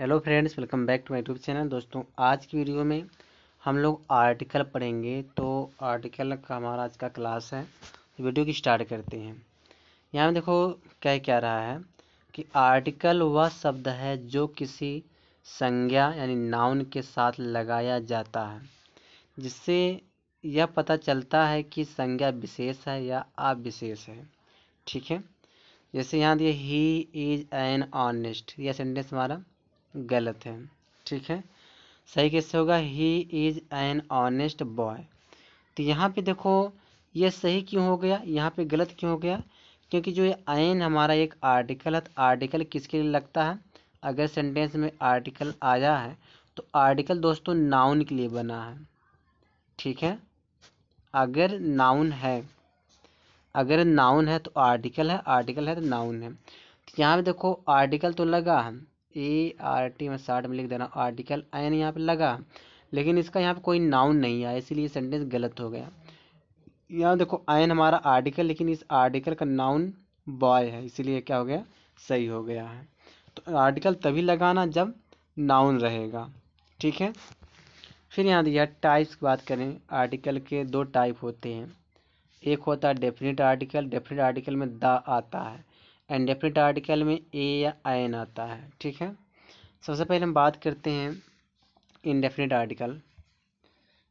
Hello friends, welcome back to my YouTube channel. दोस्तों, आज की वीडियो में हम लोग आर्टिकल पढ़ेंगे। तो आर्टिकल का हमारा आज का क्लास है। वीडियो की स्टार्ट करते हैं। यहाँ में देखो कह क्या रहा है कि आर्टिकल वह शब्द है जो किसी संज्ञा यानी नाउन के साथ लगाया जाता है, जिससे यह पता चलता है कि संज्ञा विशेष है या अविशेष है। ठीक है। जैसे यहाँ दिए ही इज एन ऑनेस्ट, यह सेंटेंस हमारा गलत है। ठीक है। सही कैसे होगा? He is an honest boy. तो यहाँ पे देखो ये सही क्यों हो गया, यहाँ पे गलत क्यों हो गया? क्योंकि जो ये एन हमारा एक आर्टिकल है, तो आर्टिकल किसके लिए लगता है? अगर सेंटेंस में आर्टिकल आया है तो आर्टिकल दोस्तों नाउन के लिए बना है। ठीक है। अगर नाउन है तो आर्टिकल है, आर्टिकल है तो नाउन है। तो यहाँ पे देखो आर्टिकल तो लगा है, ART में शॉर्ट में लिख देना आर्टिकल एन यहाँ पे लगा, लेकिन इसका यहाँ पे कोई नाउन नहीं आया, इसीलिए सेंटेंस गलत हो गया। यहाँ देखो एन हमारा आर्टिकल, लेकिन इस आर्टिकल का नाउन बॉय है, इसीलिए क्या हो गया? सही हो गया है। तो आर्टिकल तभी लगाना जब नाउन रहेगा। ठीक है। फिर यहाँ दिया टाइप्स की बात करें। आर्टिकल के दो टाइप होते हैं। एक होता है डेफिनेट आर्टिकल, डेफिनेट आर्टिकल में द आता है। इंडेफिनिट आर्टिकल में ए या एन आता है। ठीक है। सबसे पहले हम बात करते हैं इंडेफिनिट आर्टिकल।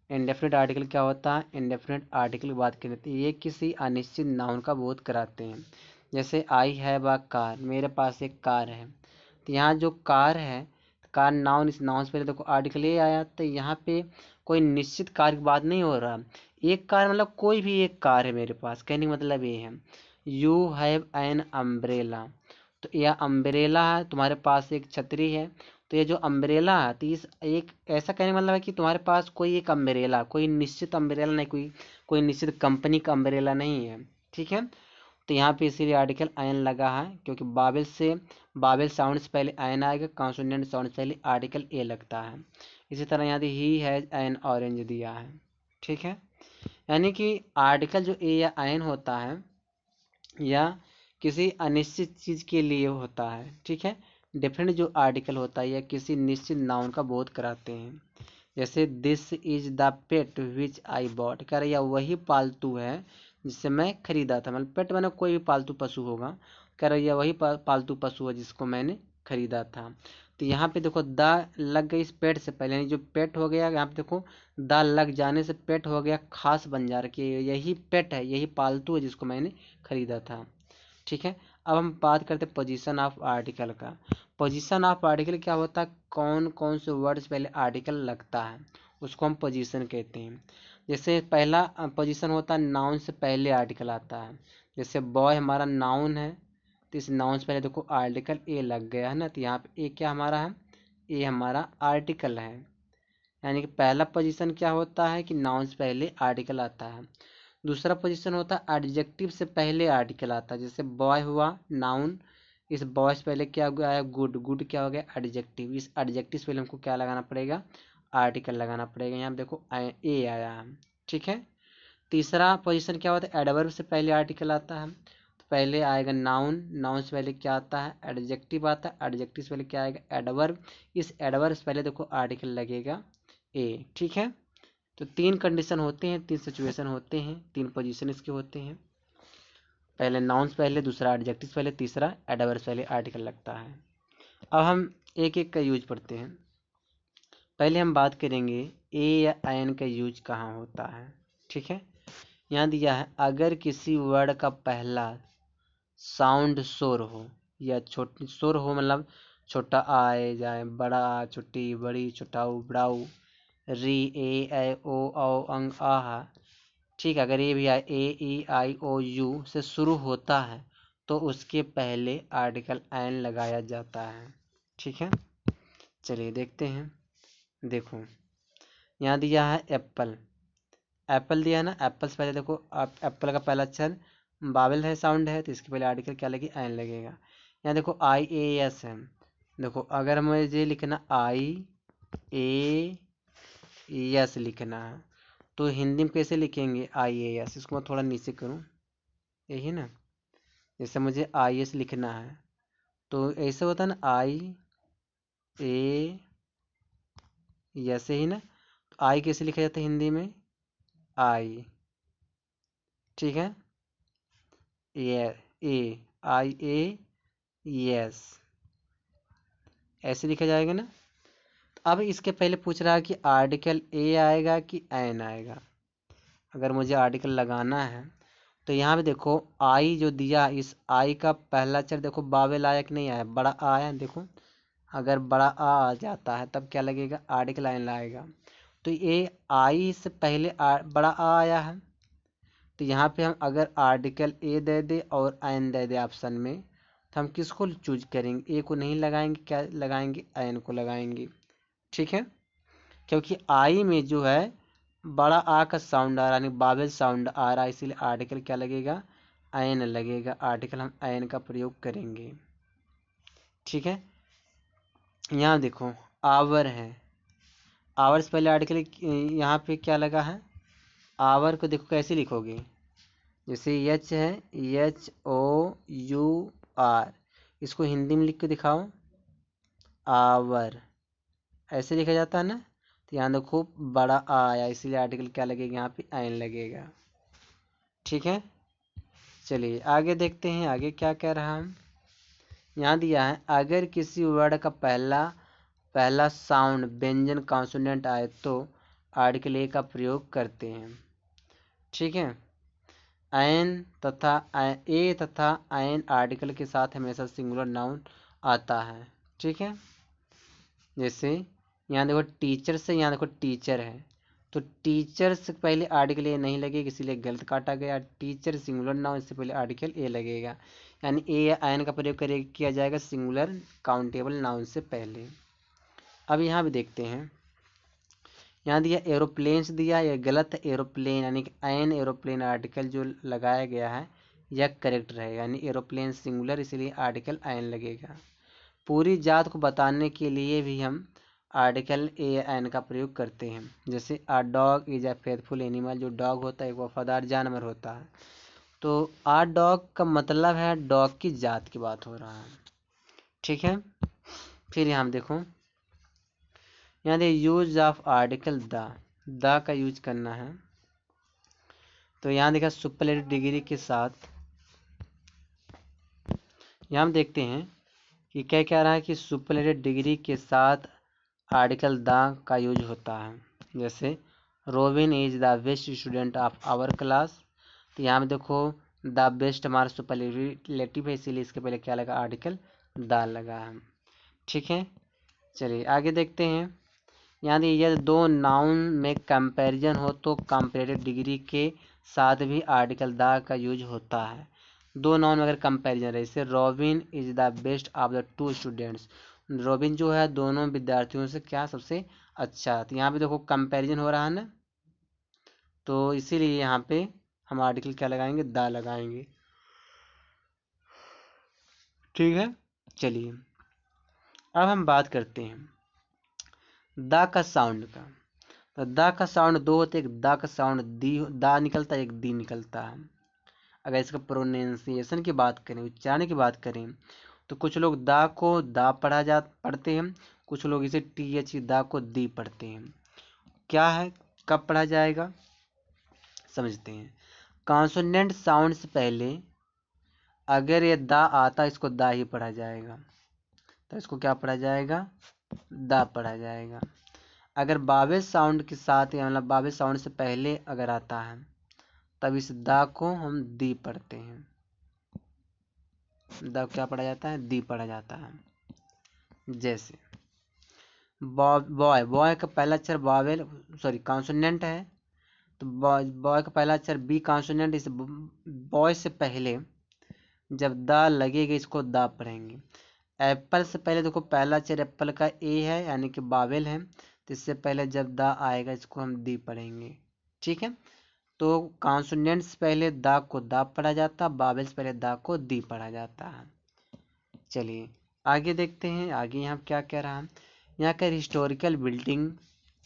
इंडेफिनिट आर्टिकल क्या होता है? इंडेफिनिट आर्टिकल की बात करें तो ये किसी अनिश्चित नाउन का बोध कराते हैं। जैसे आई हैव अ कार, मेरे पास एक कार है। तो यहाँ जो कार है, कार नाउन, इस नाउन से पहले देखो आर्टिकल ए आया, तो यहाँ पे कोई निश्चित कार की बात नहीं हो रहा। एक कार मतलब कोई भी एक कार है मेरे पास, कहने का मतलब ये है। यू हैव एन अम्ब्रेला, तो यह अम्ब्रेला है, तुम्हारे पास एक छतरी है। तो ये जो अम्ब्रेला है, तो इस एक ऐसा कहने का मतलब है कि तुम्हारे पास कोई एक अम्ब्रेला, कोई निश्चित अम्ब्रेला नहीं, कोई कोई निश्चित कंपनी का अम्ब्रेला नहीं है। ठीक है। तो यहाँ पे इसीलिए आर्टिकल आयन लगा है, क्योंकि बाबेल साउंड से पहले आयन आएगा, कॉन्सोनेंट साउंड से पहले आर्टिकल ए लगता है। इसी तरह यहाँ ही हैज एन ऑरेंज दिया है। ठीक है। यानी कि आर्टिकल जो ए या आयन होता है या किसी अनिश्चित चीज के लिए होता है। ठीक है। डिफरेंट जो आर्टिकल होता है या किसी निश्चित नाउन का बोध कराते हैं। जैसे this is the pet which I bought, कह रहा यह वही पालतू है जिसे मैं खरीदा था। मतलब पेट मैंने कोई भी पालतू पशु होगा, कह रहा यह वही पालतू पशु है जिसको मैंने खरीदा था। तो यहाँ पे देखो द लग गई इस पेट से पहले, यानी जो पेट हो गया, यहाँ पे देखो द लग जाने से पेट हो गया खास बन जा रहा कि यही पेट है, यही पालतू है जिसको मैंने खरीदा था। ठीक है। अब हम बात करते हैं पोजीशन ऑफ आर्टिकल का। पोजीशन ऑफ आर्टिकल क्या होता है? कौन कौन से वर्ड से पहले आर्टिकल लगता है, उसको हम पोजीशन कहते हैं। जैसे पहला पोजीशन होता है नाउन से पहले आर्टिकल आता है। जैसे बॉय हमारा नाउन है, तो इस नाउन से पहले देखो आर्टिकल ए लग गया है ना, तो यहाँ पे ए क्या हमारा है? ए हमारा आर्टिकल है। यानी कि पहला पोजीशन क्या होता है कि नाउन से पहले आर्टिकल आता है। दूसरा पोजीशन होता है एडजेक्टिव से पहले आर्टिकल आता है। जैसे बॉय हुआ नाउन, इस बॉय से पहले क्या आया? गुड, गुड क्या हो गया? एडजेक्टिव। इस एडजेक्टिव से पहले हमको क्या लगाना पड़ेगा? आर्टिकल लगाना पड़ेगा। यहाँ देखो ए आया है। ठीक है। तीसरा पोजीशन क्या होता है? एडवर्ब से पहले आर्टिकल आता है, तो पहले आएगा नाउन, नाउन से पहले क्या आता है? एडजेक्टिव आता है, एडजेक्टिव से पहले क्या आएगा? एडवर्ब। इस एडवर्ब से पहले देखो आर्टिकल लगेगा ए। ठीक है। तो तीन कंडीशन होते हैं, तीन सिचुएशन होते हैं, तीन पोजीशन इसके होते हैं। पहले नाउन से पहले, दूसरा एडजेक्टिव से पहले, तीसरा एडवर्ब से पहले आर्टिकल लगता है। अब हम एक एक का यूज पढ़ते हैं। पहले हम बात करेंगे ए या एन का यूज कहाँ होता है। ठीक है। यहाँ दिया है अगर किसी वर्ड का पहला साउंड शोर हो या छोटी शोर हो, मतलब छोटा आए जाए, बड़ा आ, छोटी बड़ी, छोटाऊ बड़ाऊ, री ए ऐ ओ औ अंग आहा। ठीक है। अगर ये भी ए ई आई ओ यू से शुरू होता है तो उसके पहले आर्टिकल एन लगाया जाता है। ठीक है। चलिए देखते हैं। देखो यहाँ दिया है एप्पल, एप्पल दिया है ना, एप्पल से पहले देखो एप्पल का पहला अक्षर बावल है, साउंड है, तो इसके पहले आर्टिकल क्या लगे? एन लगेगा। यहाँ देखो आई ए एस है। देखो अगर मुझे लिखना आई ए एस लिखना है तो हिंदी में कैसे लिखेंगे? आई ए एस। इसको मैं थोड़ा नीचे करूँ, यही ना। जैसे मुझे आई एस लिखना है तो ऐसे होता है ना, आई ए, ऐसे ही ना। तो आई कैसे लिखा जाता है हिंदी में? आई, ठीक है। ए, आई ए, यस, ऐसे लिखा जाएगा ना। अब इसके पहले पूछ रहा है कि आर्टिकल ए आएगा कि एन आएगा। अगर मुझे आर्टिकल लगाना है तो यहाँ पे देखो आई जो दिया, इस आई का पहला अक्षर देखो बावेल आया कि नहीं आया, बड़ा आ आया देखो। अगर बड़ा आ जाता है तब क्या लगेगा? आर्टिकल एन आएगा। तो ये आई से पहले बड़ा आ आया है, तो यहाँ पे हम अगर आर्टिकल ए दे दे और एन दे दे ऑप्शन में, तो हम किसको चूज करेंगे? ए को नहीं लगाएंगे, क्या लगाएंगे? एन को लगाएंगे, ठीक है। क्योंकि आई में जो है बड़ा आ का साउंड आ रहा है, यानी बावेल साउंड आ रहा है, इसीलिए आर्टिकल क्या लगेगा? एन लगेगा। आर्टिकल हम एन का प्रयोग करेंगे, ठीक है। यहाँ देखो आवर है, आवर से पहले आर्टिकल यहाँ पे क्या लगा है? आवर को देखो कैसे लिखोगे? जैसे एच है, एच ओ यू आर, इसको हिंदी में लिख के दिखाओ, आवर, ऐसे लिखा जाता है ना। तो यहाँ देखो बड़ा आ आया, इसीलिए आर्टिकल क्या लगेगा? यहाँ पे एन लगेगा, ठीक है। चलिए आगे देखते हैं, आगे क्या कह रहा है। यहाँ दिया है अगर किसी वर्ड का पहला पहला साउंड व्यंजन कॉन्सोनेंट आए तो आर्टिकल ए का प्रयोग करते हैं, ठीक है। एन तथा ए तथा एन आर्टिकल के साथ हमेशा सिंगुलर नाउन आता है, ठीक है। जैसे यहाँ देखो टीचर से, यहाँ देखो टीचर है, तो टीचर से पहले आर्टिकल ए नहीं लगेगा, इसीलिए गलत काटा गया। टीचर सिंगुलर नाउन, इससे पहले आर्टिकल ए लगेगा, यानी ए या एन का प्रयोग किया जाएगा सिंगुलर काउंटेबल नाउन से पहले। अब यहाँ भी देखते हैं, यहाँ दिया एरोप्लेन्स दिया, यह गलत है। एरोप्लेन यानी कि एन एरोप्लेन आर्टिकल जो लगाया गया है यह करेक्ट रहेगा, यानी एरोप्लेन सिंगुलर, इसलिए आर्टिकल एन लगेगा। पूरी जात को बताने के लिए भी हम आर्टिकल ए एन का प्रयोग करते हैं। जैसे a dog is a faithful animal, जो डॉग होता है एक वफादार जानवर होता है। तो आ डॉग का मतलब है डॉग की जात की बात हो रहा है, ठीक है। फिर यहाँ देखो, यहाँ देखिए यूज ऑफ आर्टिकल द का यूज करना है। तो यहाँ देखा सुपरलेटिव डिग्री के साथ, यहाँ हम देखते हैं कि क्या कह रहा है कि सुपरलेटिव डिग्री के साथ आर्टिकल द का यूज होता है। जैसे Robin is the best student of our class, तो यहाँ में देखो द बेस्ट हमारा सुपरलेटिव है, इसीलिए इसके पहले क्या लगा? आर्टिकल द लगा है, ठीक है। चलिए आगे देखते हैं। यहाँ यदि दो नाउन में कंपैरिजन हो तो कंपैरेटिव डिग्री के साथ भी आर्टिकल द का यूज होता है। दो नाउन में अगर कंपैरिजन रहे, जैसे robin is the best of the two students, robin जो है दोनों विद्यार्थियों से क्या सबसे अच्छा। तो यहाँ पे देखो कंपैरिजन हो रहा है ना, तो इसीलिए यहाँ पे हम आर्टिकल क्या लगाएंगे? द लगाएंगे, ठीक है। चलिए अब हम बात करते हैं द का साउंड का। तो द का साउंड दो होते हैं, एक द का साउंड दी दा निकलता है, एक दी निकलता है। अगर इसका प्रोनाउंसिएशन की बात करें, उच्चारण की बात करें, तो कुछ लोग दा को दा पढ़ते हैं, कुछ लोग इसे टी एच दा को दी पढ़ते हैं। क्या है, कब पढ़ा जाएगा समझते हैं। कॉन्सोनेंट साउंड से पहले अगर ये दा आता, इसको दा ही पढ़ा जाएगा, तो इसको क्या पढ़ा जाएगा? दा पढ़ा जाएगा। अगर बावे साउंड के साथ या मतलब बावे साउंड से पहले अगर आता है, तब इस दा को हम दी पढ़ते हैं। दा क्या पढ़ा जाता है? दी पढ़ा जाता है। जैसे बॉय, बॉय का पहला अक्षर बावेल सॉरी कॉन्सोनेंट है, तो बॉय का पहला अक्षर बी कॉन्सोनेंट, इस बॉय से पहले जब दा लगेगा इसको दा पढ़ेंगे। एप्पल से पहले देखो पहला अक्षर एप्पल का ए है, यानी कि बावेल है, तो इससे पहले जब दा आएगा इसको हम दी पढ़ेंगे, ठीक है। तो कॉन्सोनेंट से पहले दा को दा पढ़ा जाता, बावेल से पहले दा को दी पढ़ा जाता है। चलिए आगे देखते हैं, आगे यहाँ क्या कह रहा है। यहाँ का हिस्टोरिकल बिल्डिंग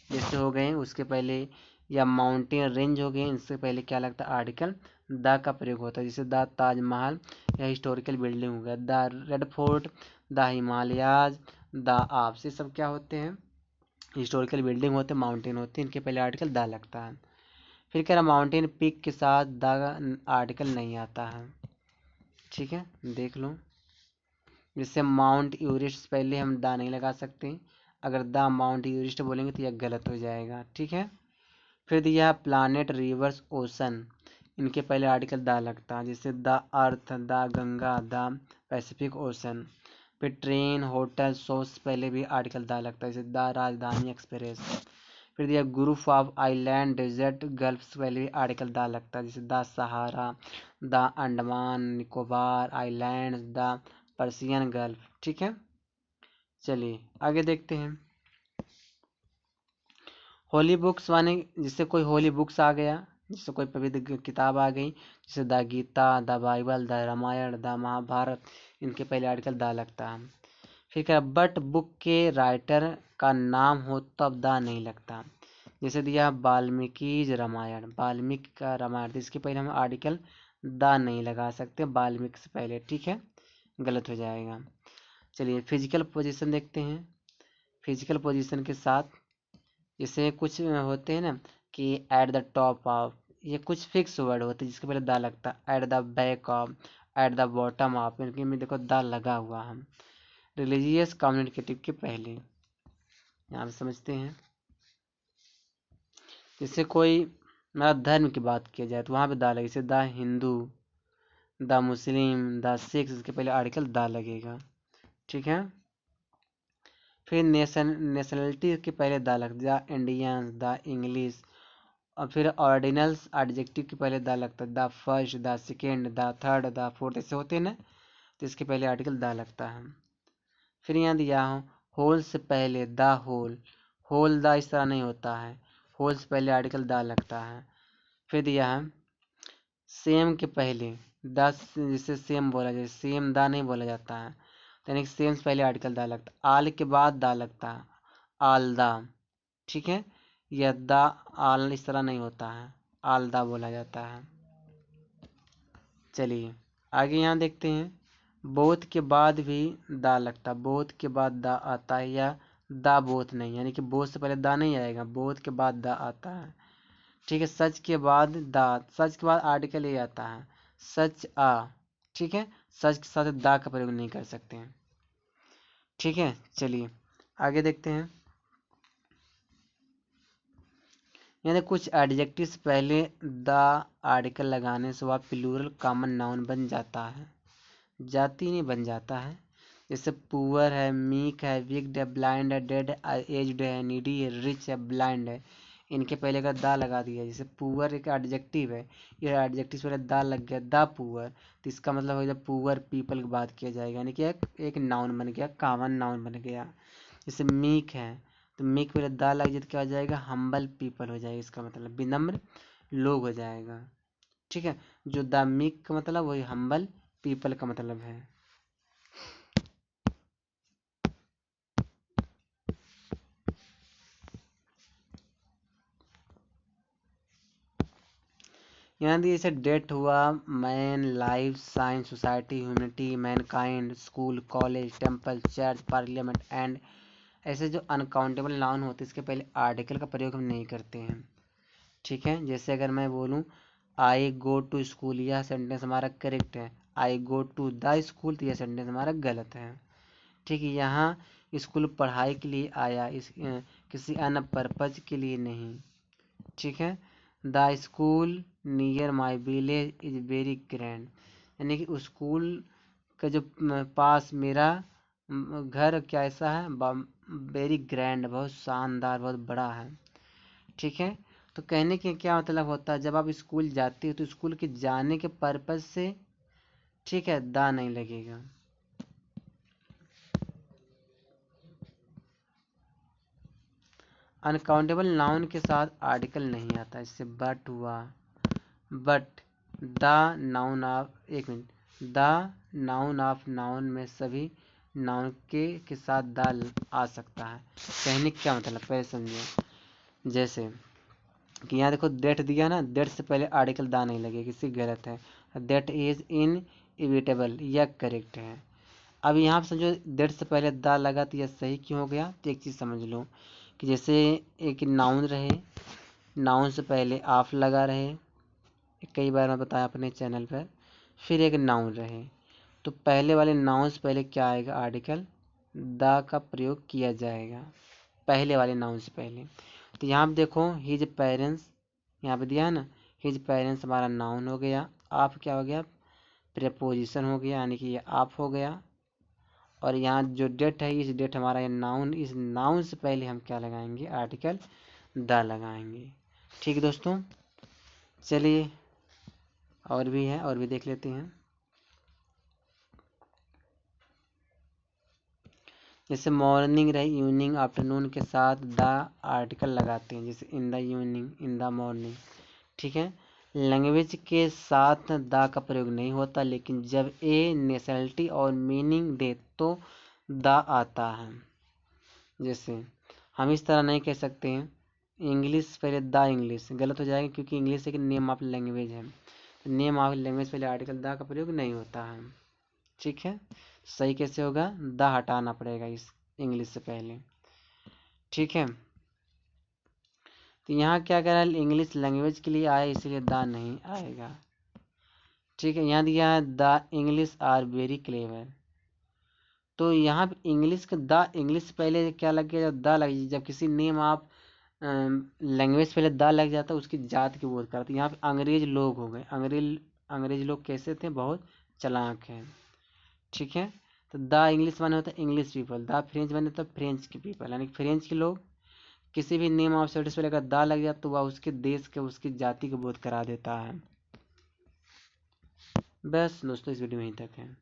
जैसे हो गए उसके पहले, या माउंटेन रेंज हो गए, इससे पहले क्या लगता है? आर्टिकल द का प्रयोग होता है। जैसे द ताजमहल या हिस्टोरिकल बिल्डिंग हो गया, the Red Fort, the Himalayas, the Alps, ये सब क्या होते हैं, हिस्टोरिकल बिल्डिंग होते हैं, माउंटेन होते हैं, इनके पहले आर्टिकल द लगता है। फिर कह रहा माउंटेन पीक के साथ द आर्टिकल नहीं आता है। ठीक है, देख लो, जैसे माउंट एवरेस्ट पहले हम द नहीं लगा सकते, अगर द माउंट एवरेस्ट बोलेंगे तो यह गलत हो जाएगा। ठीक है, फिर दिया प्लानेट, रिवर्स, ओशन, इनके पहले आर्टिकल द लगता है, जैसे the earth, the Ganga, the Pacific ocean. फिर ट्रेन, होटल, शोस पहले भी आर्टिकल द लगता है, जैसे द राजधानी एक्सप्रेस। फिर दिया group of island, desert, gulf पहले भी आर्टिकल द लगता है, जैसे the Sahara, the Andaman Nicobar island, the Persian gulf. ठीक है, चलिए आगे देखते हैं। होली बुक्स माने जिससे कोई होली बुक्स आ गया, जिससे कोई पवित्र किताब आ गई, जैसे the Gita, the Bible, the Ramayana, the Mahabharata, इनके पहले आर्टिकल द लगता है। फिर क्या, बट बुक के राइटर का नाम हो तब द नहीं लगता, जैसे दिया वाल्मीकि रामायण, वाल्मीकि का रामायण, तो इसके पहले हम आर्टिकल द नहीं लगा सकते वाल्मीकि से पहले। ठीक है, गलत हो जाएगा। चलिए फिजिकल पोजीशन देखते हैं। फिजिकल पोजीशन के साथ जैसे कुछ होते हैं ना कि एट द टॉप ऑफ, ये कुछ फिक्स वर्ड होते हैं जिसके पहले द लगता है, at the back of, at the bottom of, इनके में देखो द लगा हुआ है। रिलीजियस कम्युनिकेटिव के पहले, यहाँ पे समझते हैं। जैसे कोई मतलब धर्म की बात की जाए तो वहाँ पे द लगे, जैसे the Hindu, the Muslim, the Sikh, इसके पहले आर्टिकल द लगेगा। ठीक है, फिर नेशनलिटी के पहले द लगता है, द इंडियन, द इंग्लिश। और फिर ऑर्डिनल्स एडजेक्टिव के पहले द लगता है, the first, the second, the third, the fourth, ऐसे होते हैं ना, तो इसके पहले आर्टिकल द लगता है। फिर यहाँ दिया हो होल से पहले द होल, होल द इस तरह नहीं होता है, होल से पहले आर्टिकल द लगता है। फिर दिया है सेम के पहले द, जिसे सेम बोला जाए, सेम द नहीं बोला जाता है, तो यानी सेम से पहले आर्टिकल द लगता है। आल के बाद द लगता है, आल द। ठीक है, यह द आल इस तरह नहीं होता है, आल द बोला जाता है। चलिए आगे यहाँ देखते हैं। बोथ के बाद भी द लगता है, बोथ के बाद द आता है, या द बोथ नहीं, यानी कि बोथ से पहले द नहीं आएगा, बोथ के बाद द आता है। ठीक है, सच के बाद द, सच के बाद आर्टिकल ये आता है, सच आ। ठीक है, सच के साथ द का प्रयोग नहीं कर सकते हैं। ठीक है, चलिए आगे देखते हैं। यानी कुछ एडजेक्टिव से पहले द आर्टिकल लगाने से वह प्लूरल कॉमन नाउन बन जाता है, जाति नहीं बन जाता है। जैसे पुअर है, मीक है, विक्ड है, ब्लाइंड है, डेड है, एज्ड है, नीडी है, रिच है, ब्लाइंड है, इनके पहले का द लगा दिया। जैसे पुअर एक एडजेक्टिव है, ये एडजेक्टिव से पहले द लग गया, द पुअर, तो इसका मतलब हो जाए पुअर पीपल की बात किया जाएगा, यानी कि एक नाउन बन गया, कॉमन नाउन बन गया। जैसे मीक है, तो मीक पहले द लग जाए तो क्या हो जाएगा, हम्बल पीपल हो जाएगा, इसका मतलब विनम्र लोग हो जाएगा। ठीक है, जो द मीक का मतलब वही हम्बल पीपल का मतलब है। यहाँ दिए जैसे डेट हुआ, man, life, science, society, humanity, Mankind, school, college, temple, church, parliament and, ऐसे जो अनकाउंटेबल नाउन होते हैं इसके पहले आर्टिकल का प्रयोग हम नहीं करते हैं। ठीक है, जैसे अगर मैं बोलूँ आई गो टू स्कूल, यह सेंटेंस हमारा करेक्ट है, आई गो टू द स्कूल, तो यह सेंटेंस हमारा गलत है। ठीक है, यहाँ स्कूल पढ़ाई के लिए आया, किसी अन्य पर्पज के लिए नहीं। ठीक है, the school near my village is very grand, यानी कि स्कूल का जो पास मेरा घर क्या ऐसा है, वेरी ग्रैंड, बहुत शानदार, बहुत बड़ा है। ठीक है, तो कहने के क्या मतलब होता है, जब आप स्कूल जाते हो तो स्कूल के जाने के पर्पज से, ठीक है, दा नहीं लगेगा। अनकाउंटेबल नाउन के साथ आर्टिकल नहीं आता, इससे बट हुआ, बट द नाउन ऑफ, एक minute, the noun of noun में सभी नाउन के साथ द आ सकता है। कहने का क्या मतलब पहले समझो। जैसे कि यहाँ देखो डेट दिया ना, डेट से पहले आर्टिकल दा नहीं लगेगा, किसी गलत है, डेट इज इन इविटेबल, यह करेक्ट है। अब यहाँ पे समझो दैट से पहले दा लगा तो यह सही क्यों हो गया, तो एक चीज़ समझ लो कि जैसे एक नाउन रहे, नाउन से पहले ऑफ लगा रहे, कई बार मैं बताया अपने चैनल पर, फिर एक नाउन रहे, तो पहले वाले नाउन से पहले क्या आएगा, आर्टिकल द का प्रयोग किया जाएगा, पहले वाले नाउन से पहले। तो यहाँ पे देखो हिज पेरेंट्स, यहाँ पे दिया है ना, हिज पेरेंट्स हमारा नाउन हो गया, आप क्या हो गया, प्रेपोजिशन हो गया, यानी कि ये आप हो गया। और यहाँ जो डेट है, इस डेट हमारा ये नाउन, इस नाउन से पहले हम क्या लगाएंगे, आर्टिकल द लगाएंगे। ठीक है दोस्तों, चलिए और भी है, और भी देख लेते हैं। जैसे मॉर्निंग रहे, इवनिंग आफ्टरनून के साथ द आर्टिकल लगाते हैं, जैसे in the evening, in the morning. ठीक है, लैंग्वेज के साथ द का प्रयोग नहीं होता, लेकिन जब ए नेशनलिटी और मीनिंग दे तो द आता है। जैसे हम इस तरह नहीं कह सकते हैं इंग्लिश पहले द इंग्लिश, गलत हो जाएगा, क्योंकि इंग्लिश एक नेम ऑफ लैंग्वेज है, नेम ऑफ लैंग्वेज पहले आर्टिकल द का प्रयोग नहीं होता है। ठीक है, सही कैसे होगा, द हटाना पड़ेगा इस इंग्लिश से पहले। ठीक है, तो यहाँ क्या कह रहा है, इंग्लिश लैंग्वेज के लिए आया, इसलिए द नहीं आएगा। ठीक है, यहाँ दिया है the English are very clever, तो यहाँ पे इंग्लिश का द इंग्लिश पहले क्या लग गया, जब द लग, जब किसी नेम आप लैंग्वेज पहले द लग जाता है, उसकी जात की बोध करते। यहाँ पे अंग्रेज लोग हो गए, अंग्रेज लोग कैसे थे, बहुत चालाक हैं। ठीक है, तो द इंग्लिश माने होता है इंग्लिश पीपल, द फ्रेंच माने होता है फ्रेंच के पीपल, यानी फ्रेंच के लोग। किसी भी नेम ऑफ सर्विस पे अगर द लग जाए तो वह उसके देश के, उसकी जाति को बोध करा देता है। बस दोस्तों, इस वीडियो में यहीं तक है।